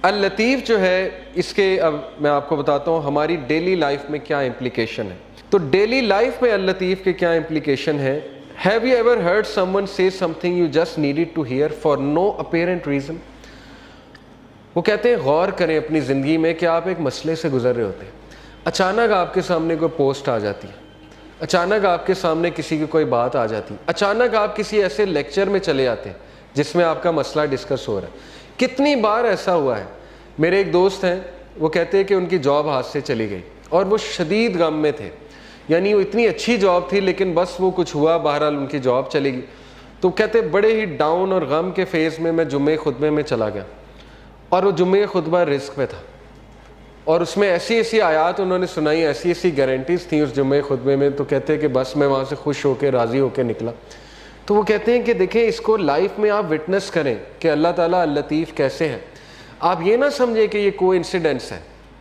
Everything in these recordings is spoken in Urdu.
اللطیف جو ہے اس کے اب میں آپ کو بتاتا ہوں ہماری ڈیلی لائف میں کیا امپلیکیشن ہے. تو ڈیلی لائف میں اللطیف کے کیا امپلیکیشن ہے. Have you ever heard someone say something you just needed to hear for no apparent reason؟ وہ کہتے ہیں غور کریں اپنی زندگی میں کہ آپ ایک مسئلے سے گزر رہے ہوتے ہیں, اچانک آپ کے سامنے کوئی پوسٹ آ جاتی ہے, اچانک آپ کے سامنے کسی کی کوئی بات آ جاتی ہے, اچانک آپ کسی ایسے لیکچر میں چلے آتے ہیں جس میں آپ کا مسئلہ ڈسکس ہو رہا ہے. کتنی بار ایسا ہوا ہے. میرے ایک دوست ہیں, وہ کہتے ہیں کہ ان کی جاب ہاتھ سے چلی گئی اور وہ شدید غم میں تھے, یعنی وہ اتنی اچھی جاب تھی لیکن بس وہ کچھ ہوا, بہرحال ان کی جاب چلی گئی. تو کہتے بڑے ہی ڈاؤن اور غم کے فیز میں جمعے خطبے میں چلا گیا, اور وہ جمعے خطبہ رزق پہ تھا, اور اس میں ایسی ایسی آیات انہوں نے سنائی, ایسی ایسی گارنٹیز تھیں اس جمعے خطبے میں. تو کہتے ہیں کہ بس میں وہاں سے خوش ہو کے راضی ہو کے نکلا. تو وہ کہتے ہیں کہ دیکھیں اس کو لائف میں آپ وٹنس کریں کہ اللہ تعالیٰ اللطیف کیسے ہے. آپ یہ نہ سمجھیں کہ یہ کوئی انسیڈنس ہے,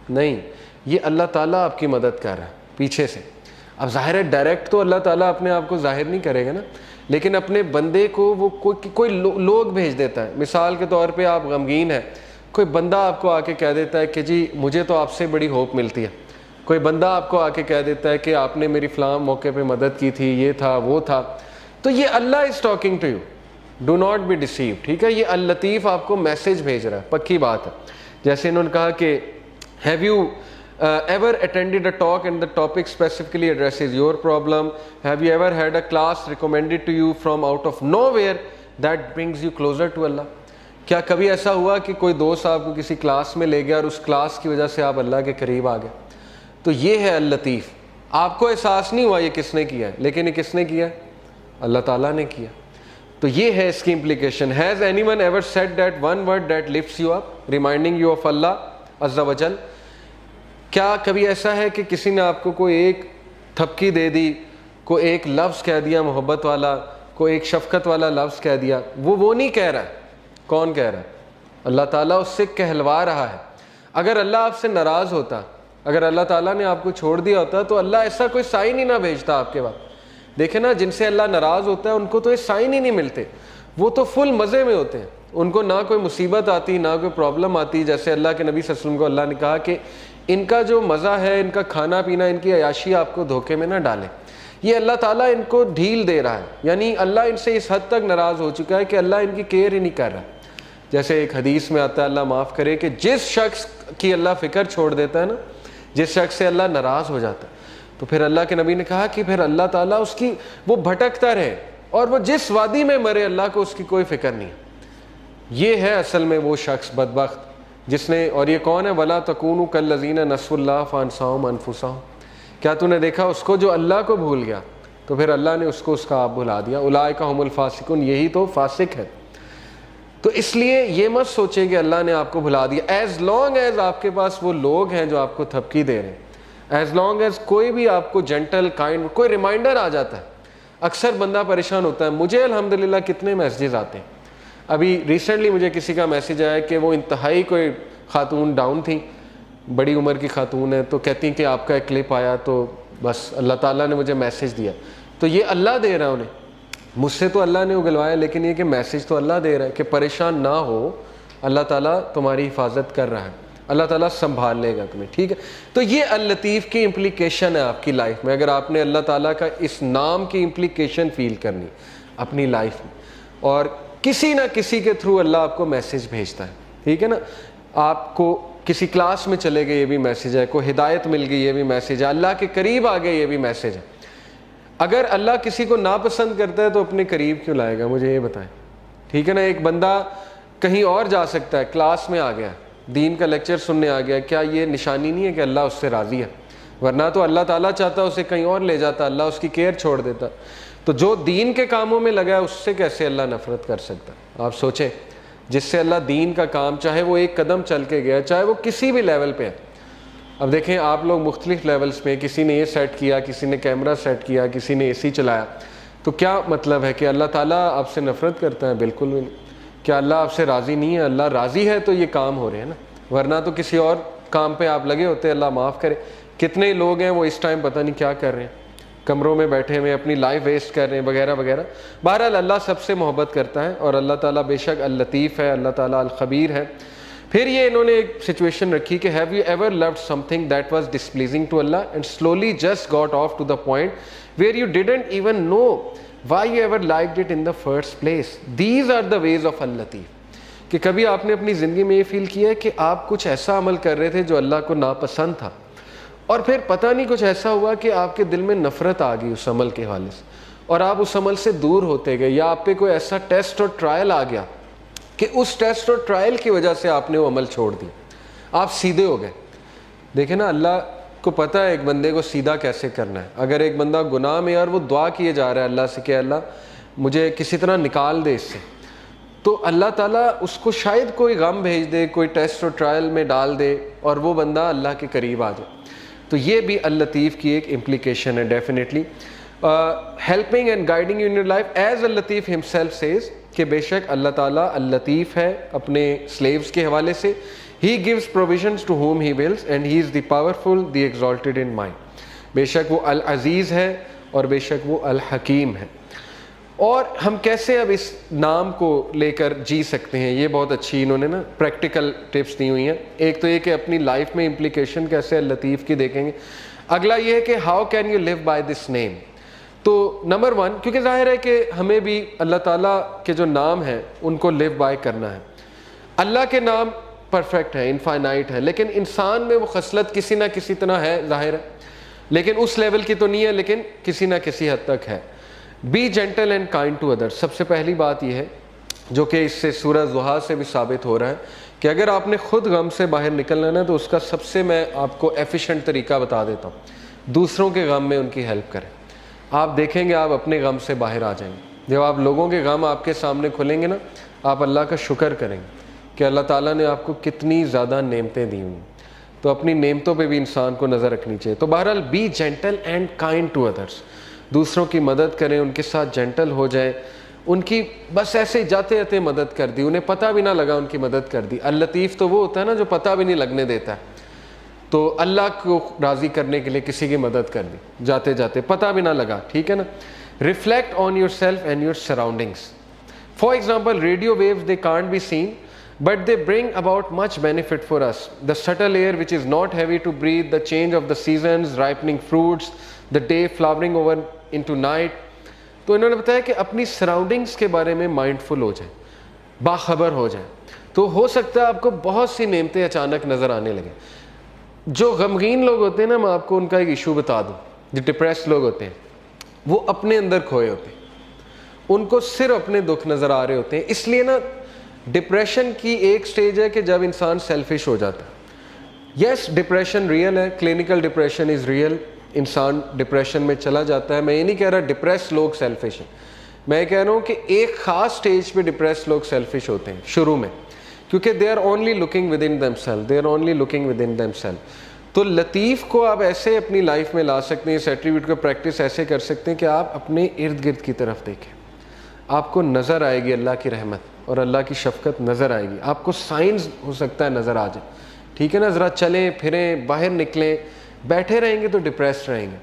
نہیں, یہ اللہ تعالیٰ آپ کی مدد کر رہا ہے پیچھے سے. اب ظاہر ہے ڈائریکٹ تو اللہ تعالیٰ اپنے آپ کو ظاہر نہیں کرے گا نا, لیکن اپنے بندے کو وہ کوئی لوگ بھیج دیتا ہے. مثال کے طور پہ آپ غمگین ہیں, کوئی بندہ آپ کو آ کے کہہ دیتا ہے کہ جی مجھے تو آپ سے بڑی ہوپ ملتی ہے. کوئی بندہ آپ کو آ کے کہہ دیتا ہے کہ آپ نے میری فلاں موقع پہ مدد کی تھی, یہ تھا وہ تھا. تو یہ Allah is talking to you, do not be deceive. ٹھیک ہے, یہ اللطیف آپ کو میسج بھیج رہا ہے, پکی بات ہے. جیسے انہوں نے کہا کہ have you ever attended a talk and the topic specifically addresses your problem? Have you ever had a class recommended to you from out of nowhere that brings you closer to Allah? کیا کبھی ایسا ہوا کہ کوئی دوست آپ کو کسی کلاس میں لے گیا اور اس کلاس کی وجہ سے آپ اللہ کے قریب آ گئے؟ تو یہ ہے اللطیف. آپ کو احساس نہیں ہوا یہ کس نے کیا ہے, لیکن یہ کس نے کیا ہے؟ اللہ تعالیٰ نے کیا. تو یہ ہے اس کی implication. Has anyone ever said that one word that lifts you up, reminding you of Allah Azza wa Jal? کیا کبھی ایسا ہے کہ کسی نے آپ کو کوئی ایک تھپکی دے دی, کوئی ایک لفظ کہہ دیا محبت والا, کوئی ایک شفقت والا لفظ کہہ دیا؟ وہ نہیں کہہ رہا ہے. کون کہہ رہا ہے؟ اللہ تعالیٰ اس سے کہلوا رہا ہے. اگر اللہ آپ سے ناراض ہوتا, اگر اللہ تعالیٰ نے آپ کو چھوڑ دیا ہوتا تو اللہ ایسا کوئی سائن ہی نہ بھیجتا آپ کے بعد. دیکھیں نا, جن سے اللہ ناراض ہوتا ہے ان کو تو یہ سائن ہی نہیں ملتے, وہ تو فل مزے میں ہوتے ہیں, ان کو نہ کوئی مصیبت آتی نہ کوئی پرابلم آتی. جیسے اللہ کے نبی صلی اللہ علیہ وسلم کو اللہ نے کہا کہ ان کا جو مزہ ہے, ان کا کھانا پینا, ان کی عیاشی آپ کو دھوکے میں نہ ڈالے. یہ اللہ تعالیٰ ان کو ڈھیل دے رہا ہے, یعنی اللہ ان سے اس حد تک ناراض ہو چکا ہے کہ اللہ ان کی کیئر ہی نہیں کر رہا. جیسے ایک حدیث میں آتا ہے, اللہ معاف کرے, کہ جس شخص کی اللہ فکر چھوڑ دیتا ہے نا, جس شخص سے اللہ ناراض ہو جاتا ہے, تو پھر اللہ کے نبی نے کہا کہ پھر اللہ تعالیٰ اس کی وہ بھٹکتا رہے, اور وہ جس وادی میں مرے اللہ کو اس کی کوئی فکر نہیں. یہ ہے اصل میں وہ شخص بدبخت جس نے, اور یہ کون ہے؟ وَلَا تَكُونُوا كَالَّذِينَ نَسُوا اللَّهَ فَأَنسَاهُمْ أَنفُسَهُمْ. کیا تو نے دیکھا اس کو جو اللہ کو بھول گیا تو پھر اللہ نے اس کو اس کا آپ بھلا دیا. اولئک هم الفاسقون, یہی تو فاسق ہے. تو اس لیے یہ مت سوچیں کہ اللہ نے آپ کو بھلا دیا. ایز لانگ ایز آپ کے پاس وہ لوگ ہیں جو آپ کو تھپکی دے رہے ہیں, ایز لانگ ایز کوئی بھی آپ کو جینٹل کائنڈ کوئی ریمائنڈر آ جاتا ہے. اکثر بندہ پریشان ہوتا ہے. مجھے الحمدللہ کتنے میسیجز آتے ہیں. ابھی ریسنٹلی مجھے کسی کا میسیج آیا کہ وہ انتہائی کوئی خاتون ڈاؤن تھیں, بڑی عمر کی خاتون ہے, تو کہتی ہیں کہ آپ کا ایک کلپ آیا تو بس اللہ تعالیٰ نے مجھے میسیج دیا. تو یہ اللہ دے رہا ہے انہیں, مجھ سے تو اللہ نے اگلوایا, لیکن یہ کہ میسیج تو اللہ دے رہا ہے کہ پریشان نہ ہو, اللہ تعالیٰ تمہاری حفاظت کر رہا ہے, اللہ تعالیٰ سنبھال لے گا تمہیں. ٹھیک ہے, تو یہ اللطیف کی امپلیکیشن ہے آپ کی لائف میں. اگر آپ نے اللہ تعالیٰ کا اس نام کی امپلیکیشن فیل کرنی اپنی لائف میں, اور کسی نہ کسی کے تھرو اللہ آپ کو میسیج بھیجتا ہے. ٹھیک ہے نا, آپ کو کسی کلاس میں چلے گئے یہ بھی میسیج ہے, کوئی ہدایت مل گئی یہ بھی میسیج ہے, اللہ کے قریب آ گئے یہ بھی میسیج ہے. اگر اللہ کسی کو ناپسند کرتا ہے تو اپنے قریب کیوں لائے گا, مجھے یہ بتائیں. ٹھیک ہے نا, ایک بندہ کہیں اور جا سکتا ہے, کلاس میں آ گیا, دین کا لیکچر سننے آ گیا, کیا یہ نشانی نہیں ہے کہ اللہ اس سے راضی ہے؟ ورنہ تو اللہ تعالیٰ چاہتا اسے کہیں اور لے جاتا, اللہ اس کی کیئر چھوڑ دیتا. تو جو دین کے کاموں میں لگا ہے اس سے کیسے اللہ نفرت کر سکتا ہے؟ آپ سوچیں, جس سے اللہ دین کا کام, چاہے وہ ایک قدم چل کے گیا, چاہے وہ کسی بھی لیول پہ ہے. اب دیکھیں آپ لوگ مختلف لیولز پہ, کسی نے یہ سیٹ کیا, کسی نے کیمرہ سیٹ کیا, کسی نے اے سی چلایا, تو کیا مطلب ہے کہ اللہ تعالیٰ آپ سے نفرت کرتا ہے؟ بالکل بھی نہیں. کیا اللہ آپ سے راضی نہیں ہے؟ اللہ راضی ہے تو یہ کام ہو رہے ہیں نا, ورنہ تو کسی اور کام پہ آپ لگے ہوتے. اللہ معاف کرے, کتنے لوگ ہیں وہ اس ٹائم پتہ نہیں کیا کر رہے ہیں, کمروں میں بیٹھے ہوئے اپنی لائف ویسٹ کر رہے ہیں وغیرہ وغیرہ. بہرحال اللہ سب سے محبت کرتا ہے, اور اللہ تعالیٰ بے شک اللطیف ہے, اللہ تعالیٰ الخبیر ہے. پھر یہ انہوں نے ایک سچویشن رکھی کہ have you ever loved something that was displeasing to Allah and slowly just got off to the point where you didn't even know why you ever liked it in the first place. These are the ways of Al-Latif. کہ کبھی آپ نے اپنی زندگی میں یہ فیل کیا ہے کہ آپ کچھ ایسا عمل کر رہے تھے جو اللہ کو ناپسند تھا, اور پھر پتہ نہیں کچھ ایسا ہوا کہ آپ کے دل میں نفرت آ گئی اس عمل کے حوالے سے, اور آپ اس عمل سے دور ہوتے گئے, یا آپ پہ کوئی ایسا ٹیسٹ اور ٹرائل آ گیا کہ اس ٹیسٹ اور ٹرائل کی وجہ سے آپ نے وہ عمل چھوڑ دی, آپ سیدھے ہو گئے. دیکھیں نا, اللہ کو پتہ ہے ایک بندے کو سیدھا کیسے کرنا ہے. اگر ایک بندہ گناہ میں اور وہ دعا کیے جا رہا ہے اللہ سے کہ اللہ مجھے کسی طرح نکال دے اس سے, تو اللہ تعالیٰ اس کو شاید کوئی غم بھیج دے, کوئی ٹیسٹ اور ٹرائل میں ڈال دے, اور وہ بندہ اللہ کے قریب آ جائے. تو یہ بھی اللطیف کی ایک امپلیکیشن ہے definitely. Helping and guiding you in your life as Al-Latif himself says, کہ بے شک اللہ تعالیٰ اللطیف ہے اپنے سلیوز کے حوالے سے. He gives provisions to whom he wills and he is the powerful the exalted in mind. بے شک وہ العزیز ہے اور بے شک وہ الحکیم ہے. اور ہم کیسے اب اس نام کو لے کر جی سکتے ہیں, یہ بہت اچھی انہوں نے نا پریکٹیکل ٹپس دی ہوئی ہیں. ایک تو یہ کہ اپنی لائف میں امپلیکیشن کیسے اللطیف کی دیکھیں گے. اگلا یہ ہے کہ how can you live by this name. تو نمبر 1, کیونکہ ظاہر ہے کہ ہمیں بھی اللہ تعالیٰ کے جو نام ہیں ان کو لیو بائی کرنا ہے. اللہ کے نام پرفیکٹ ہے, انفائنائٹ ہے, لیکن انسان میں وہ خصلت کسی نہ کسی طرح ہے, ظاہر ہے, لیکن اس لیول کی تو نہیں ہے, لیکن کسی نہ کسی حد تک ہے. Be gentle and kind to others. سب سے پہلی بات یہ ہے جو کہ اس سے سورہ ضحیٰ سے بھی ثابت ہو رہا ہے کہ اگر آپ نے خود غم سے باہر نکلنا ہے نا, تو اس کا سب سے میں آپ کو ایفیشینٹ طریقہ بتا دیتا ہوں, دوسروں کے غم میں ان کی ہیلپ کریں. آپ دیکھیں گے آپ اپنے غم سے باہر آ جائیں گے. جب آپ لوگوں کے غم آپ کے سامنے کھلیں گے نا, آپ اللہ کا شکر کریں گے کہ اللہ تعالیٰ نے آپ کو کتنی زیادہ نعمتیں دی ہوئی. تو اپنی نعمتوں پہ بھی انسان کو نظر رکھنی چاہیے. تو بہرحال be gentle and kind to others. دوسروں کی مدد کریں, ان کے ساتھ جینٹل ہو جائیں, ان کی بس ایسے جاتے جاتے مدد کر دی, انہیں پتہ بھی نہ لگا ان کی مدد کر دی. اللطیف تو وہ ہوتا ہے نا جو پتہ بھی نہیں لگنے دیتا ہے. تو اللہ کو راضی کرنے کے لیے کسی کی مدد کر دی جاتے جاتے, پتہ بھی نہ لگا, ٹھیک ہے نا. Reflect on yourself and your surroundings. For example radio waves they can't be seen but they bring about much benefit for us. The subtle air which is not heavy to breathe, the change of the seasons, ripening fruits, the day flowering over into night. تو انہوں نے بتایا کہ اپنی سراؤنڈنگس کے بارے میں مائنڈفل ہو جائیں, باخبر ہو جائیں, تو ہو سکتا ہے آپ کو بہت سی نعمتیں اچانک نظر آنے لگیں. جو غمگین لوگ ہوتے ہیں نا, میں آپ کو ان کا ایک ایشو بتا دوں. جو ڈپریس لوگ ہوتے ہیں وہ اپنے اندر کھوئے ہوتے ہیں, ان کو صرف اپنے دکھ نظر آ رہے ہوتے ہیں. اس لیے نا ڈپریشن کی ایک سٹیج ہے کہ جب انسان سیلفش ہو جاتا ہے. یس, ڈپریشن ریئل ہے, کلینکل ڈپریشن از ریئل. انسان ڈپریشن میں چلا جاتا ہے. میں یہ نہیں کہہ رہا ڈپریس لوگ سیلفش ہیں, میں یہ کہہ رہا ہوں کہ ایک خاص سٹیج پہ ڈپریس لوگ سیلفش ہوتے ہیں شروع میں, کیونکہ they are only looking within themselves, they are only looking within themselves. تو لطیف کو آپ ایسے اپنی لائف میں لا سکتے ہیں, اس ایٹریبیوٹ کو پریکٹس ایسے کر سکتے ہیں کہ آپ اپنے ارد گرد کی طرف دیکھیں, آپ کو نظر آئے گی اللہ کی رحمت اور اللہ کی شفقت نظر آئے گی. آپ کو سائنس ہو سکتا ہے نظر آ جائے, ٹھیک ہے نا. ذرا چلیں پھریں, باہر نکلیں. بیٹھے رہیں گے تو ڈپریسڈ رہیں گے.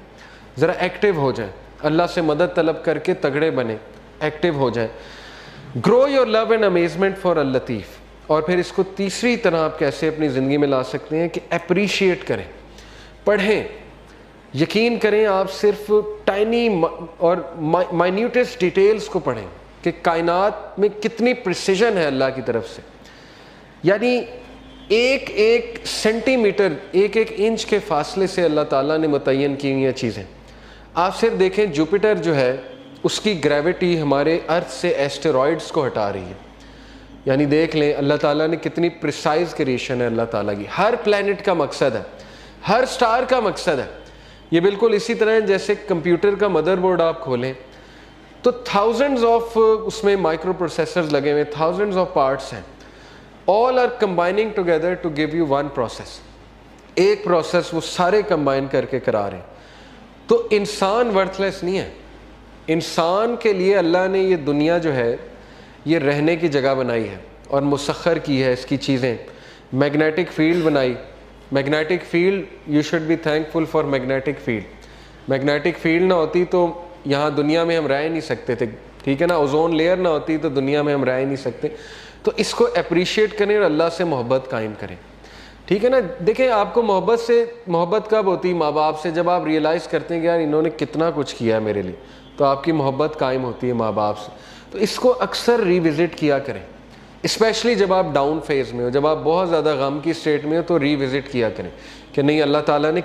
ذرا ایکٹیو ہو جائیں, اللہ سے مدد طلب کر کے تگڑے بنیں, ایکٹیو ہو جائیں. Grow your love and amazement for Al-Latif. اور پھر اس کو تیسری طرح آپ کیسے اپنی زندگی میں لا سکتے ہیں کہ اپریشیٹ کریں, پڑھیں. یقین کریں آپ صرف ٹائنی اور مائنیوٹسٹ ڈیٹیلز کو پڑھیں کہ کائنات میں کتنی پریسیژن ہے اللہ کی طرف سے. یعنی ایک ایک سینٹی میٹر, ایک ایک انچ کے فاصلے سے اللہ تعالیٰ نے متعین کی ہوئی چیزیں. آپ صرف دیکھیں جوپیٹر جو ہے اس کی گریوٹی ہمارے ارتھ سے ایسٹیرائڈز کو ہٹا رہی ہے. یعنی دیکھ لیں اللہ تعالیٰ نے کتنی پریسائز کریشن ہے اللہ تعالیٰ کی. ہر پلانٹ کا مقصد ہے, ہر سٹار کا مقصد ہے. یہ بالکل اسی طرح جیسے کمپیوٹر کا مدر بورڈ آپ کھولیں تو تھاؤزنڈز آف اس میں مائکرو پروسیسرز لگے ہوئے, تھاؤزنڈز آف پارٹس ہیں. All are combining together to give you one process. ایک پروسیس وہ سارے کمبائن کر کے کرا رہے ہیں. تو انسان ورتھ لیس نہیں ہے. انسان کے لیے اللہ نے یہ دنیا جو ہے یہ رہنے کی جگہ بنائی ہے اور مسخر کی ہے اس کی چیزیں. میگنیٹک فیلڈ بنائی. Magnetic field, you should be thankful for magnetic field. Magnetic field نہ ہوتی تو یہاں دنیا میں ہم رہ نہیں سکتے تھے, ٹھیک ہے نا. اوزون لیئر نہ ہوتی تو دنیا میں ہم رہ نہیں سکتے. تو اس کو اپریشیٹ کریں اور اللہ سے محبت قائم کریں. ٹھیک ہے نا. دیکھیں آپ کو محبت کب ہوتی ہے؟ ماں باپ سے. جب آپ ریئلائز کرتے ہیں کہ یار انہوں نے کتنا کچھ کیا ہے میرے لیے, تو آپ کی محبت قائم ہوتی ہے ماں باپ سے. تو اس کو اکثر ریوزٹ کیا کریں, اسپیشلی جب آپ ڈاؤن فیز میں ہو, جب آپ بہت زیادہ غم کی اسٹیٹ میں ہو, تو ریوزٹ کیا کریں کہ نہیں اللہ تعالیٰ نے